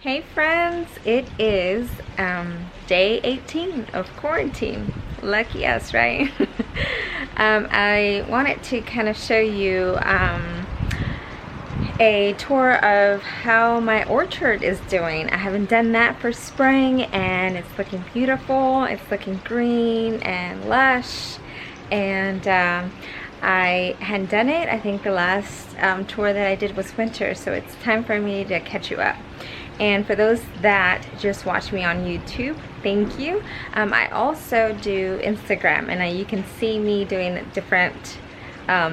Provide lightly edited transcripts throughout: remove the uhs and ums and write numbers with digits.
Hey friends, it is day 18 of quarantine. Lucky us, right? I wanted to kind of show you a tour of how my orchard is doing. I haven't done that for spring and it's looking beautiful. It's looking green and lush, and I hadn't done it. I think the last tour that I did was winter, so it's time for me to catch you up. And for those that just watch me on YouTube, thank you. I also do Instagram, and you can see me doing different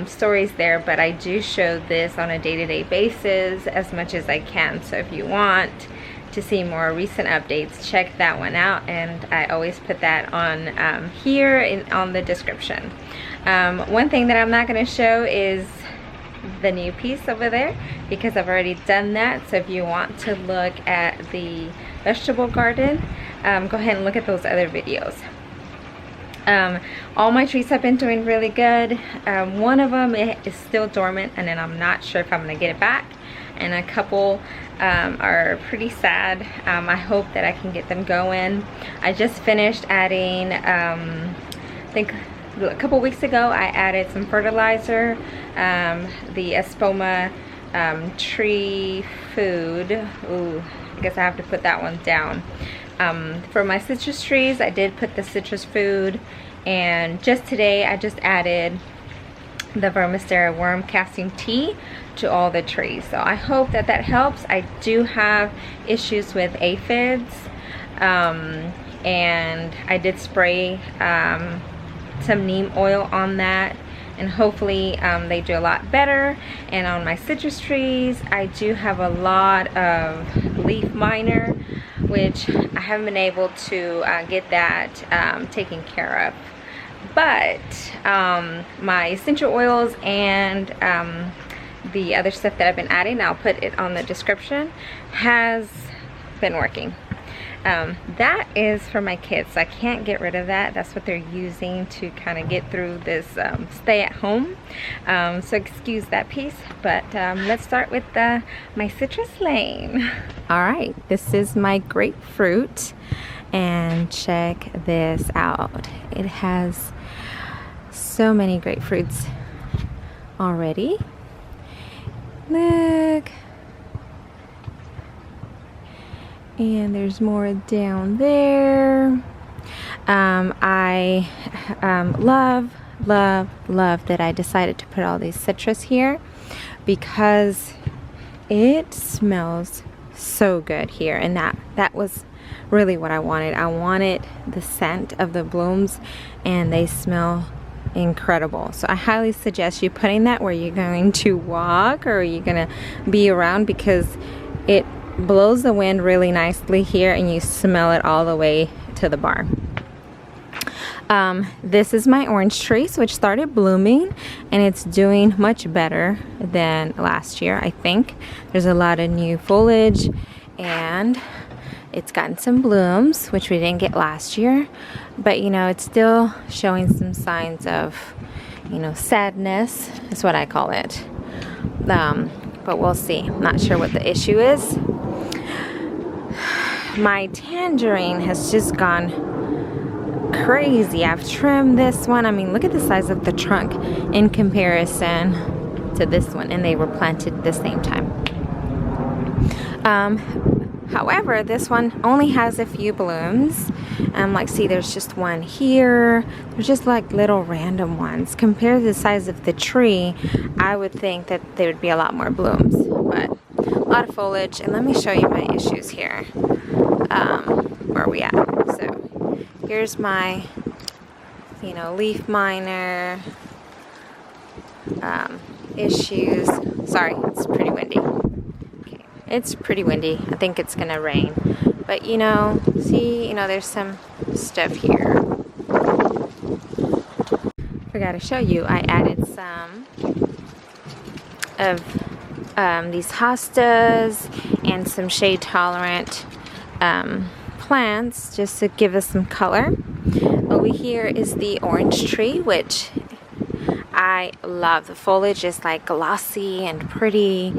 stories there, but I do show this on a day-to-day basis as much as I can. So if you want to see more recent updates, check that one out, and I always put that on here on the description. One thing that I'm not going to show is the new piece over there, because I've already done that. So if you want to look at the vegetable garden, go ahead and look at those other videos. All my trees have been doing really good. One of them is still dormant, and then I'm not sure if I'm gonna get it back, and a couple are pretty sad. I hope that I can get them going. I just finished adding I think a couple weeks ago I added some fertilizer, the espoma tree food. Ooh, I guess I have to put that one down. For my citrus trees, I did put the citrus food, and just today I just added the vermicera worm casting tea to all the trees. So I hope that that helps. I do have issues with aphids, and I did spray some neem oil on that, and hopefully they do a lot better. And on my citrus trees, I do have a lot of leaf miner, which I haven't been able to get that taken care of. But my essential oils and the other stuff that I've been adding, I'll put it on the description, has been working. That is for my kids, so I can't get rid of that. That's what they're using to kind of get through this stay at home. So excuse that piece, but let's start with my citrus lane. All right, this is my grapefruit, and check this out. It has so many grapefruits already. Look. And there's more down there. I love that I decided to put all these citrus here, because it smells so good here, and that was really what I wanted. I wanted the scent of the blooms, and they smell incredible. So I highly suggest you putting that where you're going to walk or you're gonna be around, because it blows the wind really nicely here, and you smell it all the way to the bar. This is my orange tree, which started blooming, and it's doing much better than last year. I think there's a lot of new foliage, and it's gotten some blooms, which we didn't get last year, but you know, it's still showing some signs of, you know, sadness is what I call it. But we'll see. I'm not sure what the issue is. My tangerine has just gone crazy. I've trimmed this one. I mean, look at the size of the trunk in comparison to this one, and they were planted at the same time. However, this one only has a few blooms. Like, see, there's just one here. There's just like little random ones. Compared to the size of the tree, I would think that there would be a lot more blooms, but a lot of foliage. And let me show you my issues here. Where are we at? So here's my, you know, leaf miner issues. Sorry, it's pretty windy. Okay, it's pretty windy. I think it's gonna rain, but you know, see, you know, there's some stuff here. Forgot to show you, I added some of these hostas and some shade tolerant plants, just to give us some color. Over here is the orange tree, which I love. The foliage is like glossy and pretty.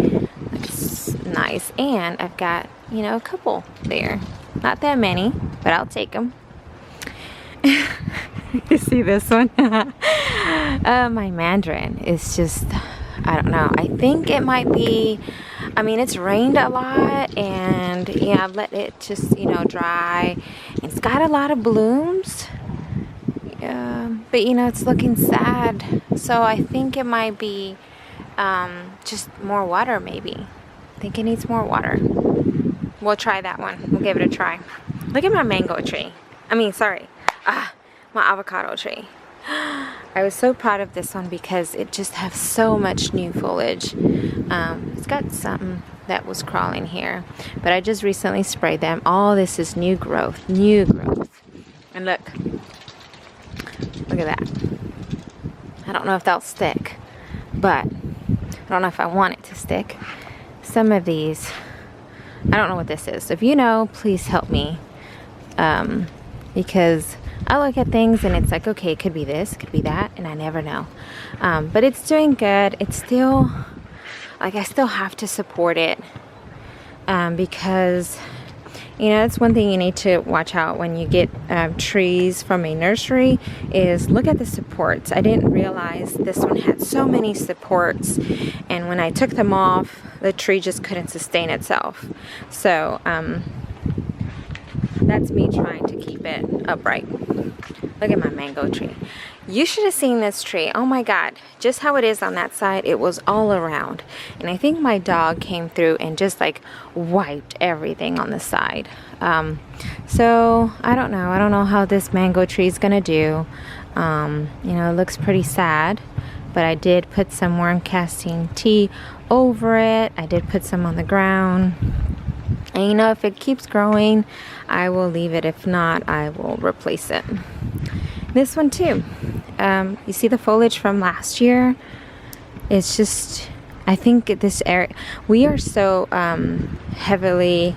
It's nice. And I've got you know, a couple there. Not that many, but I'll take them. You see this one? My mandarin is just, I don't know. I think it might be, I mean, it's rained a lot, and yeah, I've let it just, you know, dry. It's got a lot of blooms, but you know, it's looking sad. So I think it might be just more water, maybe. I think it needs more water. We'll try that one. We'll give it a try. Look at my mango tree. I mean, sorry. My avocado tree. I was so proud of this one because it just has so much new foliage. It's got something that was crawling here, but I just recently sprayed them. All this is new growth, new growth. And look at that. I don't know if that'll stick, but I don't know if I want it to stick. Some of these, I don't know what this is. If you know, please help me, because I look at things and it's like, okay, it could be this, it could be that, and I never know. But it's doing good. It's still, like, I still have to support it, because, you know, it's one thing you need to watch out when you get trees from a nursery is look at the supports. I didn't realize this one had so many supports, and when I took them off, the tree just couldn't sustain itself. So that's me trying to keep it upright. Look at my mango tree. You should have seen this tree. Oh my God, just how it is on that side, it was all around. And I think my dog came through and just like wiped everything on the side. So I don't know how this mango tree is gonna do. You know, it looks pretty sad, but I did put some worm casting tea over it. I did put some on the ground. And you know, if it keeps growing, I will leave it. If not, I will replace it. This one too. You see the foliage from last year? It's just, I think this area, we are so heavily,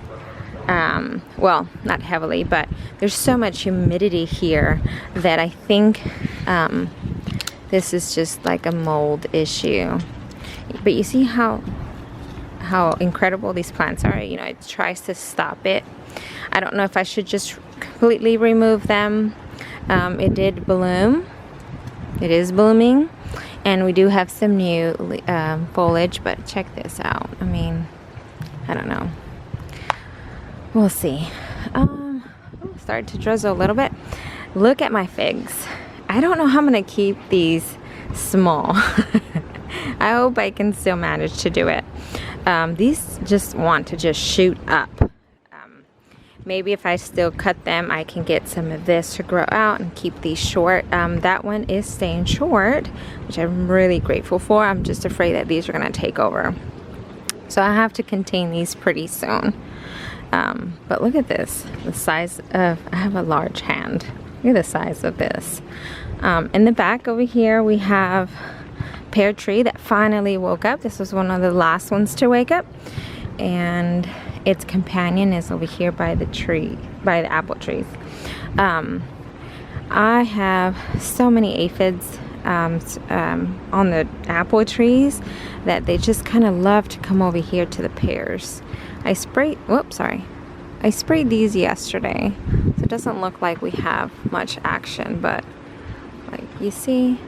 well, not heavily, but there's so much humidity here that I think this is just like a mold issue. But you see how incredible these plants are. You know, it tries to stop it. I don't know if I should just completely remove them. It did bloom. It is blooming, and we do have some new foliage, but check this out. I mean, I don't know. We'll see. Started to drizzle a little bit. Look at my figs. I don't know how I'm gonna keep these small. I hope I can still manage to do it. These just want to just shoot up. Maybe if I still cut them, I can get some of this to grow out and keep these short. That one is staying short, which I'm really grateful for. I'm just afraid that these are gonna take over. So I have to contain these pretty soon. But look at this, the size of, I have a large hand. Look at the size of this. In the back over here, we have pear tree that finally woke up. This was one of the last ones to wake up, and its companion is over here by the tree, by the apple trees. I have so many aphids on the apple trees that they just kind of love to come over here to the pears. I sprayed these yesterday, so it doesn't look like we have much action, but like you see,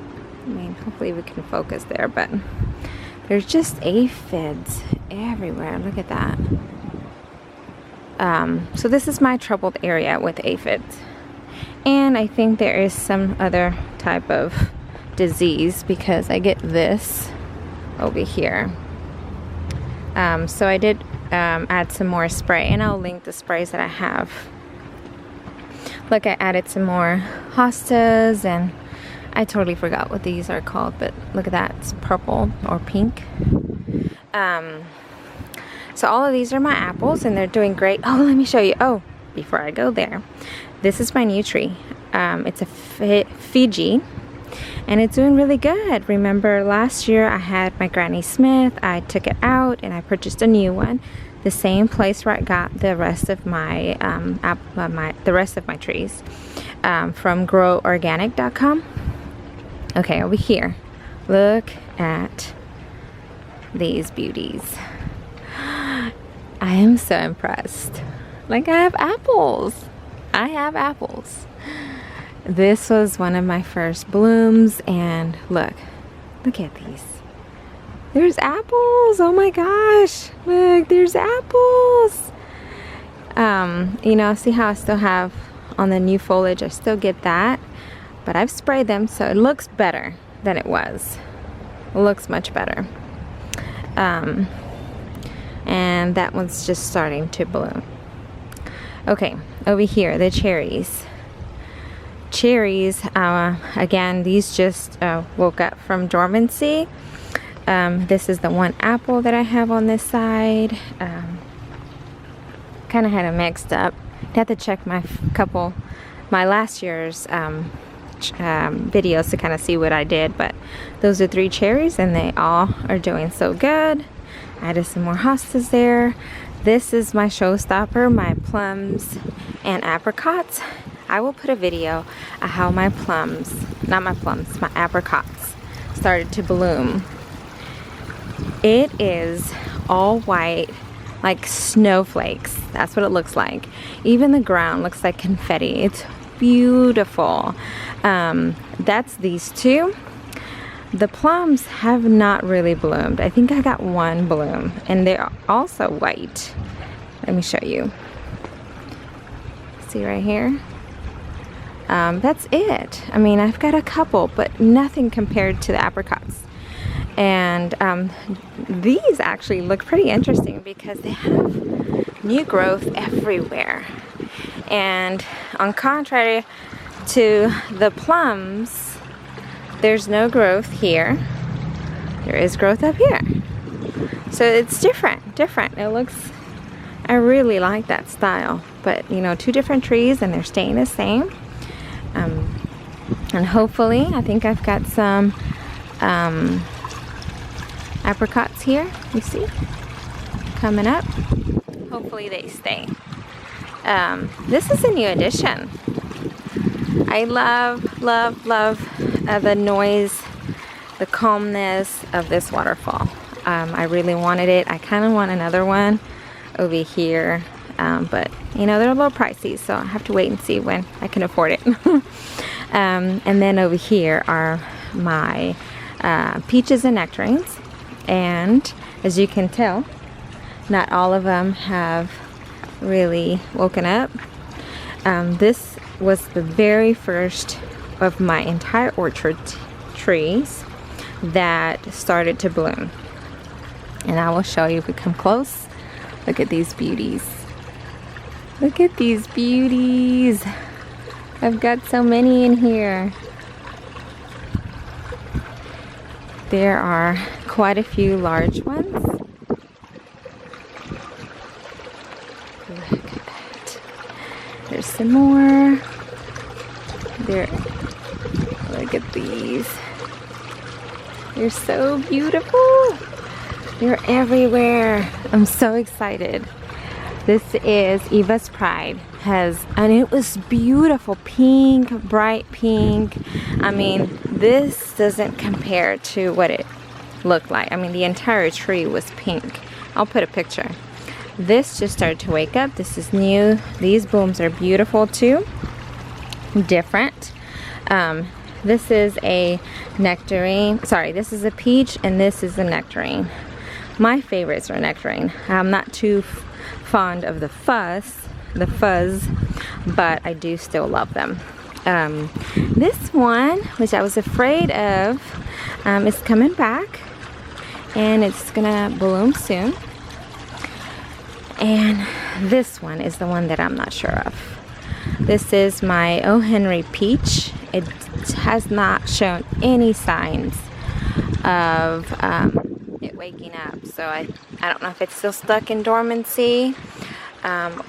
I mean, hopefully we can focus there, but there's just aphids everywhere. Look at that. So this is my troubled area with aphids, and I think there is some other type of disease because I get this over here. So I did add some more spray, and I'll link the sprays that I have. Look, I added some more hostas, and I totally forgot what these are called, but look at that, it's purple or pink. So all of these are my apples, and they're doing great. Oh, let me show you. Oh, before I go there, this is my new tree. It's a Fiji, and it's doing really good. Remember last year I had my Granny Smith. I took it out and I purchased a new one, the same place where I got the rest of my trees, from groworganic.com. Okay, over here, look at these beauties. I am so impressed. Like, I have apples. I have apples. This was one of my first blooms, and look at these. There's apples. Oh my gosh. Look, there's apples. You know, see how I still have on the new foliage, I still get that, but I've sprayed them, so it looks better than it was. It looks much better. And that one's just starting to bloom. Okay, over here, the cherries. Cherries, again, these just woke up from dormancy. This is the one apple that I have on this side. Kind of had them mixed up. I had to check my last year's videos to kind of see what I did, but those are 3 cherries and they all are doing so good. I added some more hostas there. This is my showstopper, my plums and apricots. I will put a video of how my plums, not my plums, my apricots started to bloom. It is all white, like snowflakes. That's what it looks like. Even the ground looks like confetti. It's beautiful. That's these 2. The plums have not really bloomed. I think I got 1 bloom, and they're also white. Let me show you. See right here? That's it. I mean, I've got a couple, but nothing compared to the apricots. And these actually look pretty interesting because they have new growth everywhere. And on contrary to the plums, there's no growth here. There is growth up here. So it's different. It looks, I really like that style. But you know, 2 different trees and they're staying the same. And hopefully, I think I've got some apricots here, you see, coming up. Hopefully they stay. This is a new addition. I love the noise, the calmness of this waterfall. I really wanted it. I kind of want another one over here, but you know, they're a little pricey, so I have to wait and see when I can afford it. And then over here are my peaches and nectarines, and as you can tell, not all of them have really woken up. This was the very first of my entire orchard trees that started to bloom, and I will show you if we come close. Look at these beauties. Look at these beauties. I've got so many in here. There are quite a few large ones. Look at that. There's some more. There. Look at these. They're so beautiful. They're everywhere. I'm so excited. This is Eva's Pride. And it was beautiful, pink, bright pink. I mean, this doesn't compare to what it looked like. I mean, the entire tree was pink. I'll put a picture. This just started to wake up. This is new. These blooms are beautiful too. Different. This is a nectarine. Sorry, this is a peach and this is a nectarine. My favorites are nectarine. I'm not too fond of the fuzz, but I do still love them. This one, which I was afraid of, is coming back, and it's gonna bloom soon. And this one is the one that I'm not sure of. This is my O. Henry peach. It has not shown any signs of it waking up, so I don't know if it's still stuck in dormancy,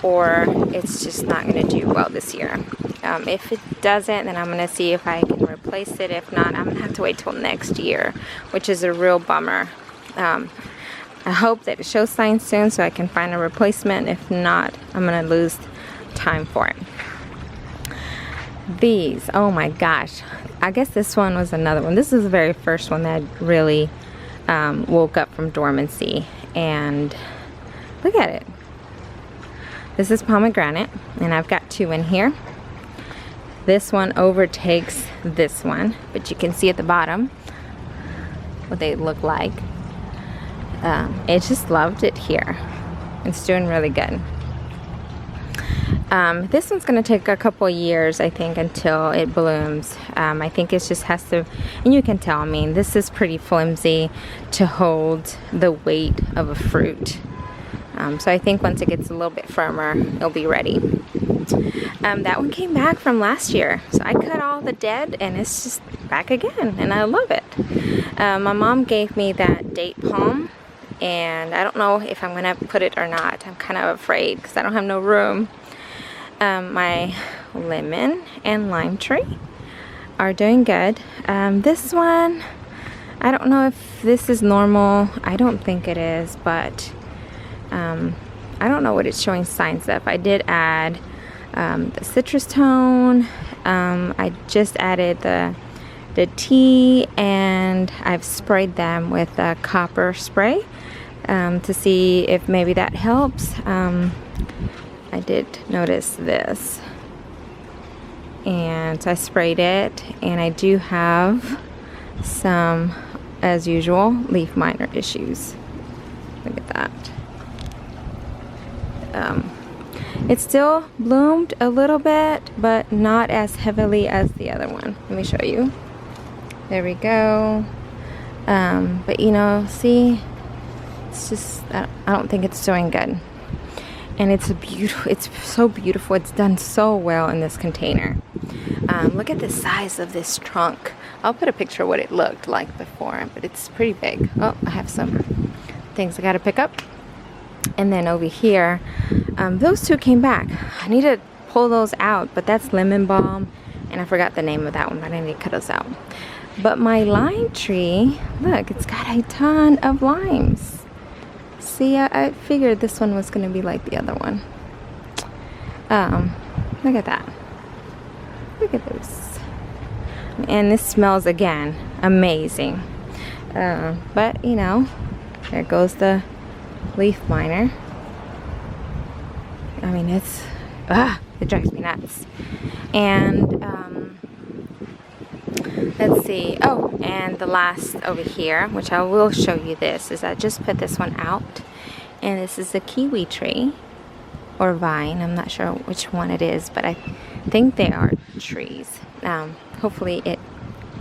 or it's just not going to do well this year. If it doesn't, then I'm going to see if I can replace it. If not, I'm going to have to wait till next year, which is a real bummer. I hope that it shows signs soon so I can find a replacement. If not, I'm going to lose time for it. These, oh my gosh, I guess this one was another one. This is the very first one that really woke up from dormancy, and look at it. This is pomegranate, and I've got 2 in here. This one overtakes this one, but you can see at the bottom what they look like. It just loved it here. It's doing really good. This one's going to take a couple years, I think, until it blooms. I think it just has to, and you can tell, I mean, this is pretty flimsy to hold the weight of a fruit. So I think once it gets a little bit firmer, it'll be ready. That one came back from last year. So I cut all the dead, and it's just back again, and I love it. My mom gave me that date palm, and I don't know if I'm going to put it or not. I'm kind of afraid because I don't have no room. My lemon and lime tree are doing good. This one, I don't know if this is normal. I don't think it is, but I don't know what it's showing signs of. I did add the citrus tone. I just added the tea, and I've sprayed them with a copper spray to see if maybe that helps. I did notice this, and so I sprayed it, and I do have some, as usual, leaf miner issues. Look at that. It still bloomed a little bit, but not as heavily as the other one. Let me show you. There we go. But you know, see, it's just, I don't think it's doing good. And it's beautiful. It's so beautiful. It's done so well in this container. Look at the size of this trunk. I'll put a picture of what it looked like before, but it's pretty big. Oh, I have some things I gotta pick up. And then over here, those 2 came back. I need to pull those out, but that's lemon balm, and I forgot the name of that one, but I need to cut those out. But my lime tree, look, it's got a ton of limes. See, I figured this one was going to be like the other one. Look at that. Look at this. And this smells, again, amazing. But, you know, there goes the leaf miner. I mean, it drives me nuts. And, let's see. Oh, and the last over here, which I will show you this, is I just put this one out. And this is a kiwi tree or vine. I'm not sure which one it is, but I think they are trees. Hopefully it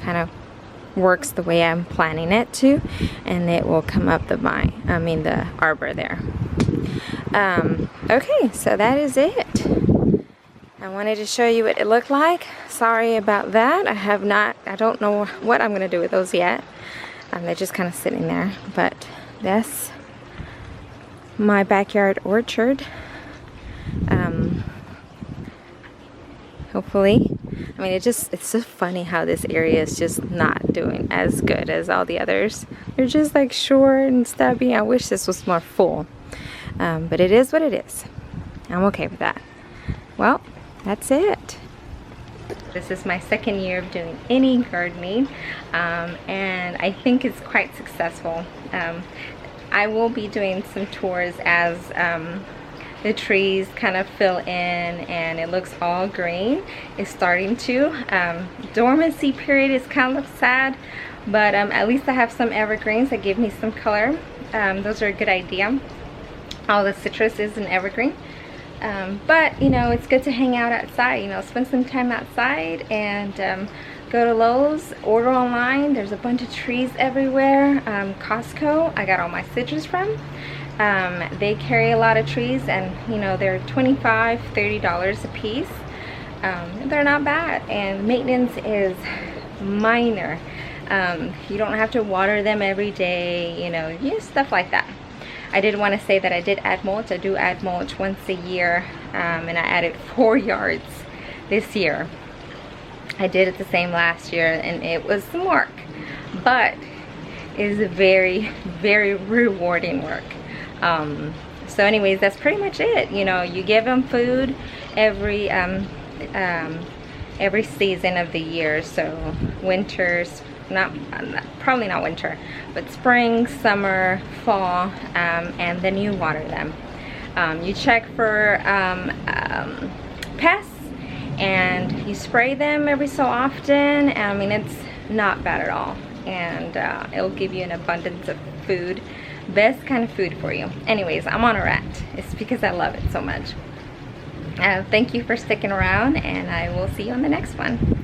kind of works the way I'm planning it to, and it will come up the vine, the arbor there. Okay, so that is it. I wanted to show you what it looked like. Sorry about that. I don't know what I'm going to do with those yet. They're just kind of sitting there. But that's my backyard orchard. Hopefully. I mean, it's so funny how this area is just not doing as good as all the others. They're just like short and stubby. I wish this was more full. But it is what it is. I'm okay with that. Well, that's it. This is my 2nd year of doing any gardening, and I think it's quite successful. I will be doing some tours as the trees kind of fill in and it looks all green. It's starting to. Dormancy period is kind of sad, but at least I have some evergreens that give me some color. Those are a good idea. All the citrus is an evergreen. But you know, it's good to hang out outside, you know, spend some time outside, and go to Lowe's, order online. There's a bunch of trees everywhere. Costco, I got all my citrus from. They carry a lot of trees, and you know, they're $25, $30 a piece. They're not bad, and maintenance is minor. You don't have to water them every day, you know, stuff like that. I did want to say that I did add mulch. I do add mulch once a year, and I added 4 yards this year. I did it the same last year, and it was some work, but it is a very, very rewarding work. So anyways, that's pretty much it. You know, you give them food every season of the year. So winters, probably not winter, but spring, summer, fall, and then you water them. You check for pests, and you spray them every so often. I mean, it's not bad at all, and it'll give you an abundance of food. Best kind of food for you. Anyways, I'm on a rant. It's because I love it so much. Thank you for sticking around, and I will see you on the next one.